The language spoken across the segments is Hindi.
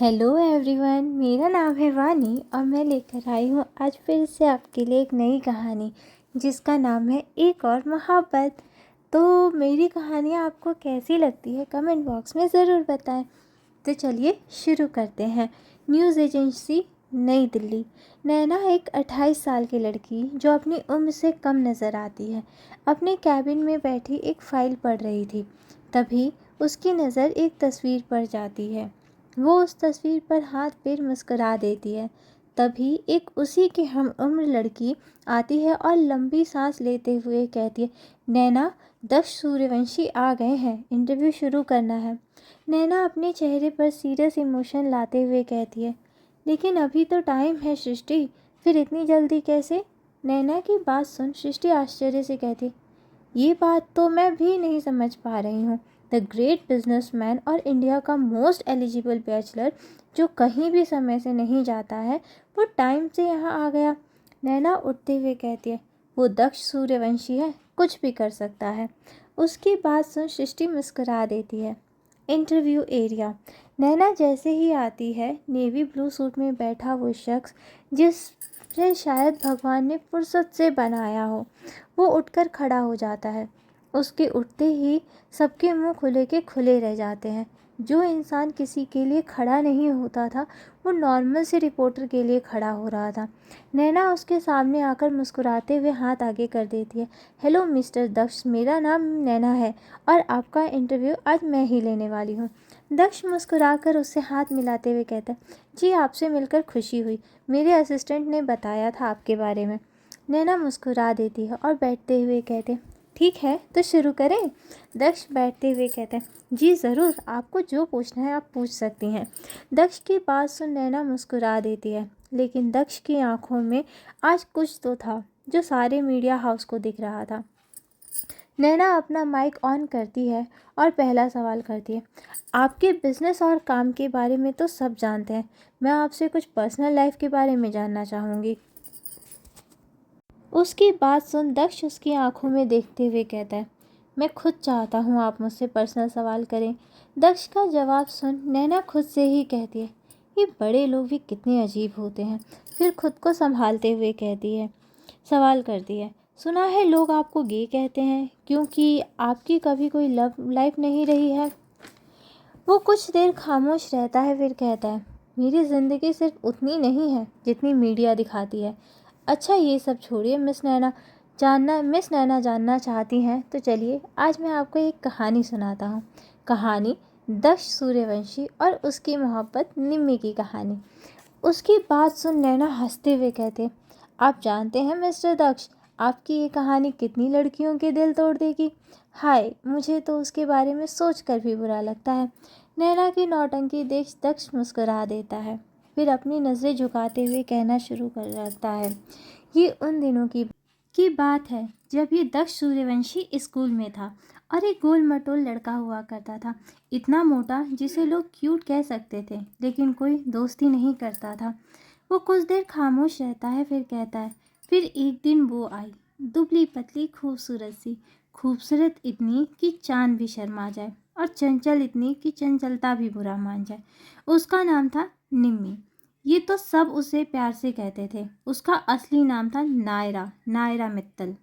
हेलो एवरीवन, मेरा नाम है वानी और मैं लेकर आई हूँ आज फिर से आपके लिए एक नई कहानी जिसका नाम है एक और मोहब्बत। तो मेरी कहानियाँ आपको कैसी लगती है कमेंट बॉक्स में ज़रूर बताएं। तो चलिए शुरू करते हैं। न्यूज़ एजेंसी नई दिल्ली। नैना एक 28 साल की लड़की जो अपनी उम्र से कम नज़र आती है अपने कैबिन में बैठी एक फ़ाइल पढ़ रही थी। तभी उसकी नज़र एक तस्वीर पर जाती है। वो उस तस्वीर पर हाथ फेर मुस्कुरा देती है। तभी एक उसी की हम उम्र लड़की आती है और लंबी सांस लेते हुए कहती है, नैना, दक्ष सूर्यवंशी आ गए हैं, इंटरव्यू शुरू करना है। नैना अपने चेहरे पर सीरियस इमोशन लाते हुए कहती है, लेकिन अभी तो टाइम है सृष्टि, फिर इतनी जल्दी कैसे? नैना की बात सुन सृष्टि आश्चर्य से कहती, ये बात तो मैं भी नहीं समझ पा रही हूँ। द ग्रेट बिजनेसमैन और इंडिया का मोस्ट एलिजिबल बैचलर जो कहीं भी समय से नहीं जाता है, वो टाइम से यहाँ आ गया। नैना उठते हुए कहती है, वो दक्ष सूर्यवंशी है, कुछ भी कर सकता है। उसकी बात सुन सृष्टि मुस्कुरा देती है। Interview area. नैना जैसे ही आती है, नेवी ब्लू सूट में बैठा वो शख्स जिसे शायद भगवान ने फुर्सत से बनाया हो, वो उठकर खड़ा हो जाता है। उसके उठते ही सबके मुंह खुले के खुले रह जाते हैं। जो इंसान किसी के लिए खड़ा नहीं होता था, वो नॉर्मल से रिपोर्टर के लिए खड़ा हो रहा था। नैना उसके सामने आकर मुस्कुराते हुए हाथ आगे कर देती है। हेलो मिस्टर दक्ष, मेरा नाम नैना है और आपका इंटरव्यू आज मैं ही लेने वाली हूँ। दक्ष मुस्कुराकर उससे हाथ मिलाते हुए कहता है, जी आपसे मिलकर खुशी हुई, मेरे असिस्टेंट ने बताया था आपके बारे में। नैना मुस्कुरा देती है और बैठते हुए कहते, ठीक है तो शुरू करें। दक्ष बैठते हुए कहते हैं, जी ज़रूर, आपको जो पूछना है आप पूछ सकती हैं। दक्ष की बात सुन नैना मुस्कुरा देती है, लेकिन दक्ष की आंखों में आज कुछ तो था जो सारे मीडिया हाउस को दिख रहा था। नैना अपना माइक ऑन करती है और पहला सवाल करती है, आपके बिजनेस और काम के बारे में तो सब जानते हैं, मैं आपसे कुछ पर्सनल लाइफ के बारे में जानना चाहूँगी। उसकी बात सुन दक्ष उसकी आंखों में देखते हुए कहता है, मैं खुद चाहता हूँ आप मुझसे पर्सनल सवाल करें। दक्ष का जवाब सुन नैना खुद से ही कहती है, ये बड़े लोग भी कितने अजीब होते हैं। फिर खुद को संभालते हुए कहती है, सवाल करती है, सुना है लोग आपको गे कहते हैं, क्योंकि आपकी कभी कोई लव लाइफ नहीं रही है। वो कुछ देर खामोश रहता है, फिर कहता है, मेरी ज़िंदगी सिर्फ उतनी नहीं है जितनी मीडिया दिखाती है। अच्छा ये सब छोड़िए मिस नैना जानना चाहती हैं तो चलिए आज मैं आपको एक कहानी सुनाता हूँ। कहानी दक्ष सूर्यवंशी और उसकी मोहब्बत निम्मी की कहानी। उसकी बात सुन नैना हंसते हुए कहते, आप जानते हैं मिस्टर दक्ष, आपकी ये कहानी कितनी लड़कियों के दिल तोड़ देगी। हाय, मुझे तो उसके बारे में सोचकर भी बुरा लगता है। नैना की नौटंकी देख दक्ष मुस्कुरा देता है, फिर अपनी नज़रें झुकाते हुए कहना शुरू कर देता है, ये उन दिनों की बात है जब ये दक्ष सूर्यवंशी स्कूल में था और एक गोल मटोल लड़का हुआ करता था, इतना मोटा जिसे लोग क्यूट कह सकते थे, लेकिन कोई दोस्ती नहीं करता था। वो कुछ देर खामोश रहता है, फिर कहता है, फिर एक दिन वो आई, दुबली पतली खूबसूरत सी, खूबसूरत इतनी कि चांद भी शर्मा जाए और चंचल इतनी कि चंचलता भी बुरा मान जाए। उसका नाम था निम्मी। ये तो सब उसे प्यार से कहते थे। उसका असली नाम था नायरा, नायरा मित्तल।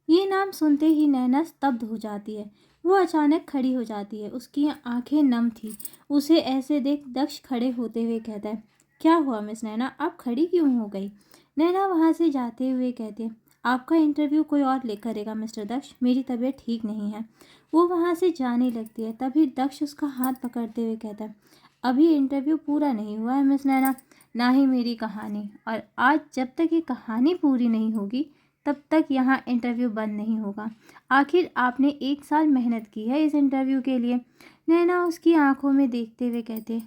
ये नाम सुनते ही नैना स्तब्ध हो जाती है। वो अचानक खड़ी हो जाती है, उसकी आंखें नम थी। उसे ऐसे देख दक्ष खड़े होते हुए कहता है, क्या हुआ मिस नैना, आप खड़ी क्यों हो गई? नैना वहाँ से जाते हुए कहते, आपका इंटरव्यू कोई और ले करेगा मिस्टर दक्ष, मेरी तबीयत ठीक नहीं है। वो वहाँ से जाने लगती है, तभी दक्ष उसका हाथ पकड़ते हुए कहता है, अभी इंटरव्यू पूरा नहीं हुआ है मिस नैना, ना ही मेरी कहानी, और आज जब तक ये कहानी पूरी नहीं होगी तब तक यहाँ इंटरव्यू बंद नहीं होगा। आखिर आपने 1 साल मेहनत की है इस इंटरव्यू के लिए। नैना उसकी आंखों में देखते हुए कहते,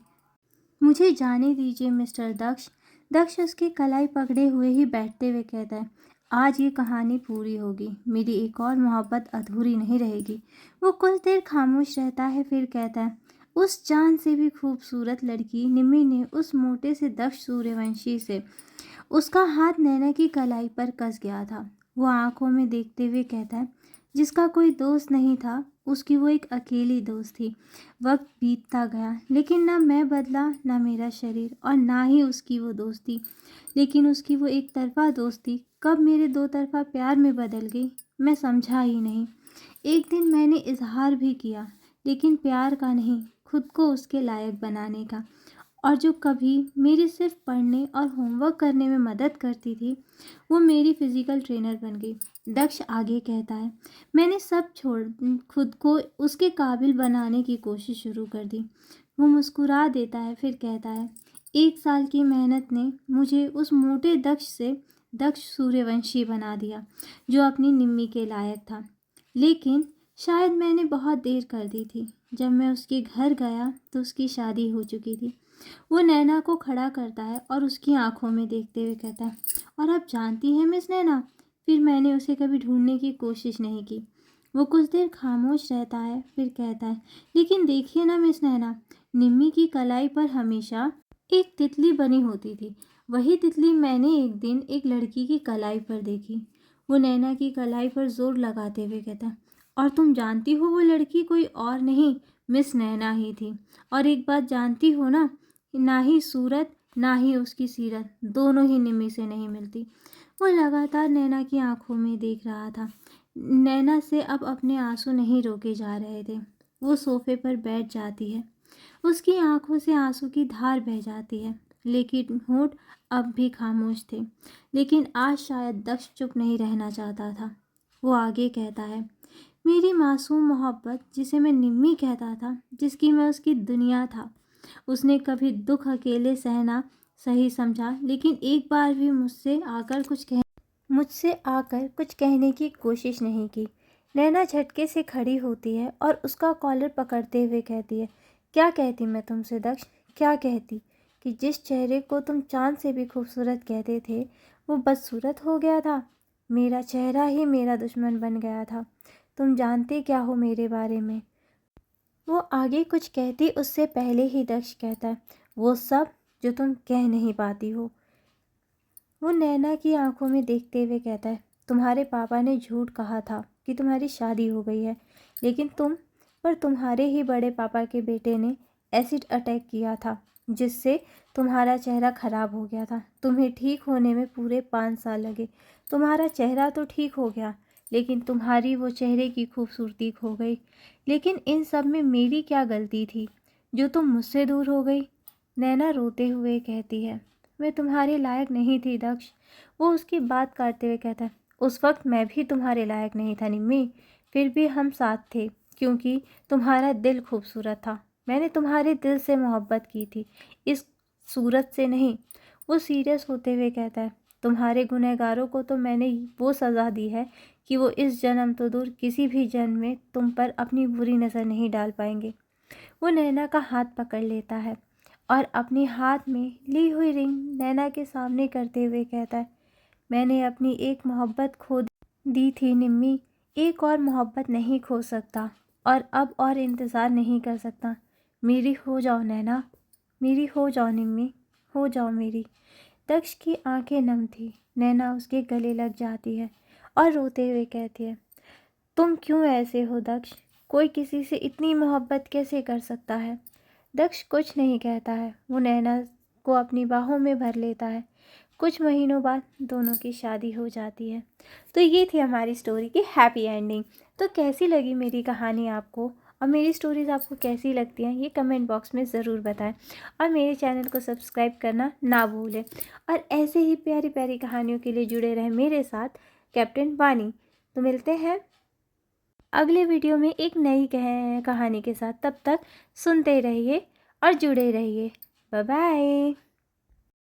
मुझे जाने दीजिए मिस्टर दक्ष। दक्ष उसकी कलाई पकड़े हुए ही बैठते हुए कहता है, आज ये कहानी पूरी होगी, मेरी एक और मोहब्बत अधूरी नहीं रहेगी। वो कुछ देर खामोश रहता है, फिर कहता है, उस चांद से भी खूबसूरत लड़की निम्मी ने उस मोटे से दक्ष सूर्यवंशी से। उसका हाथ नैना की कलाई पर कस गया था। वो आंखों में देखते हुए कहता है, जिसका कोई दोस्त नहीं था, उसकी वो एक अकेली दोस्त थी। वक्त बीतता गया, लेकिन ना मैं बदला, ना मेरा शरीर, और ना ही उसकी वो दोस्ती। लेकिन उसकी वो एक तरफा दोस्ती कब मेरे दो तरफा प्यार में बदल गई, मैं समझा ही नहीं। एक दिन मैंने इजहार भी किया, लेकिन प्यार का नहीं, खुद को उसके लायक बनाने का। और जो कभी मेरी सिर्फ पढ़ने और होमवर्क करने में मदद करती थी, वो मेरी फिजिकल ट्रेनर बन गई। दक्ष आगे कहता है, मैंने सब छोड़ खुद को उसके काबिल बनाने की कोशिश शुरू कर दी। वो मुस्कुरा देता है, फिर कहता है, 1 साल की मेहनत ने मुझे उस मोटे दक्ष से दक्ष सूर्यवंशी बना दिया, जो अपनी निम्मी के लायक था। लेकिन शायद मैंने बहुत देर कर दी थी। जब मैं उसके घर गया तो उसकी शादी हो चुकी थी। वो नैना को खड़ा करता है और उसकी आंखों में देखते हुए कहता है, और आप जानती हैं मिस नैना, फिर मैंने उसे कभी ढूंढने की कोशिश नहीं की। वो कुछ देर खामोश रहता है, फिर कहता है, लेकिन देखिए ना मिस नैना, निम्मी की कलाई पर हमेशा एक तितली बनी होती थी। वही तितली मैंने एक दिन एक लड़की की कलाई पर देखी। वो नैना की कलाई पर जोर लगाते हुए कहता है, और तुम जानती हो वो लड़की कोई और नहीं, मिस नैना ही थी। और एक बात जानती हो ना, ना ही सूरत ना ही उसकी सीरत दोनों ही निम्मी से नहीं मिलती। वो लगातार नैना की आंखों में देख रहा था। नैना से अब अपने आंसू नहीं रोके जा रहे थे। वो सोफे पर बैठ जाती है, उसकी आंखों से आंसू की धार बह जाती है, लेकिन होंठ अब भी खामोश थे। लेकिन आज शायद दक्ष चुप नहीं रहना चाहता था। वो आगे कहता है, मेरी मासूम मोहब्बत, जिसे मैं निम्मी कहता था, जिसकी मैं उसकी दुनिया था, उसने कभी दुख अकेले सहना सही समझा, लेकिन एक बार भी मुझसे आकर कुछ कहने की कोशिश नहीं की। नैना झटके से खड़ी होती है और उसका कॉलर पकड़ते हुए कहती है, क्या कहती मैं तुमसे दक्ष, क्या कहती कि जिस चेहरे को तुम चांद से भी खूबसूरत कहते थे, वो बदसूरत हो गया था। मेरा चेहरा ही मेरा दुश्मन बन गया था। तुम जानते क्या हो मेरे बारे में। वो आगे कुछ कहती उससे पहले ही दक्ष कहता है, वो सब जो तुम कह नहीं पाती हो। वो नैना की आंखों में देखते हुए कहता है, तुम्हारे पापा ने झूठ कहा था कि तुम्हारी शादी हो गई है, लेकिन तुम्हारे ही बड़े पापा के बेटे ने एसिड अटैक किया था, जिससे तुम्हारा चेहरा खराब हो गया था। तुम्हें ठीक होने में पूरे 5 साल लगे। तुम्हारा चेहरा तो ठीक हो गया, लेकिन तुम्हारी वो चेहरे की खूबसूरती खो गई। लेकिन इन सब में मेरी क्या गलती थी जो तुम मुझसे दूर हो गई। नैना रोते हुए कहती है, मैं तुम्हारे लायक नहीं थी दक्ष। वो उसकी बात काटते हुए कहता है, उस वक्त मैं भी तुम्हारे लायक नहीं था निम्मी, फिर भी हम साथ थे, क्योंकि तुम्हारा दिल खूबसूरत था। मैंने तुम्हारे दिल से मोहब्बत की थी, इस सूरत से नहीं। वो सीरियस होते हुए कहता है, तुम्हारे गुनहगारों को तो मैंने वो सज़ा दी है कि वो इस जन्म तो दूर किसी भी जन्म में तुम पर अपनी बुरी नज़र नहीं डाल पाएंगे। वो नैना का हाथ पकड़ लेता है और अपने हाथ में ली हुई रिंग नैना के सामने करते हुए कहता है, मैंने अपनी एक मोहब्बत खो दी थी निम्मी, एक और मोहब्बत नहीं खो सकता, और अब और इंतज़ार नहीं कर सकता। मेरी हो जाओ नैना, मेरी हो जाओ निम्मी, हो जाओ मेरी। दक्ष की आंखें नम थी। नैना उसके गले लग जाती है और रोते हुए कहती है, तुम क्यों ऐसे हो दक्ष, कोई किसी से इतनी मोहब्बत कैसे कर सकता है। दक्ष कुछ नहीं कहता है। वो नैना को अपनी बाहों में भर लेता है। कुछ महीनों बाद दोनों की शादी हो जाती है। तो ये थी हमारी स्टोरी की हैप्पी एंडिंग। तो कैसी लगी मेरी कहानी आपको, और मेरी स्टोरीज़ आपको कैसी लगती हैं, ये कमेंट बॉक्स में ज़रूर बताएं। और मेरे चैनल को सब्सक्राइब करना ना भूलें। और ऐसे ही प्यारी प्यारी कहानियों के लिए जुड़े रहें मेरे साथ, कैप्टन वानी। तो मिलते हैं अगले वीडियो में एक नई कहानी के साथ। तब तक सुनते रहिए और जुड़े रहिए। Bye bye.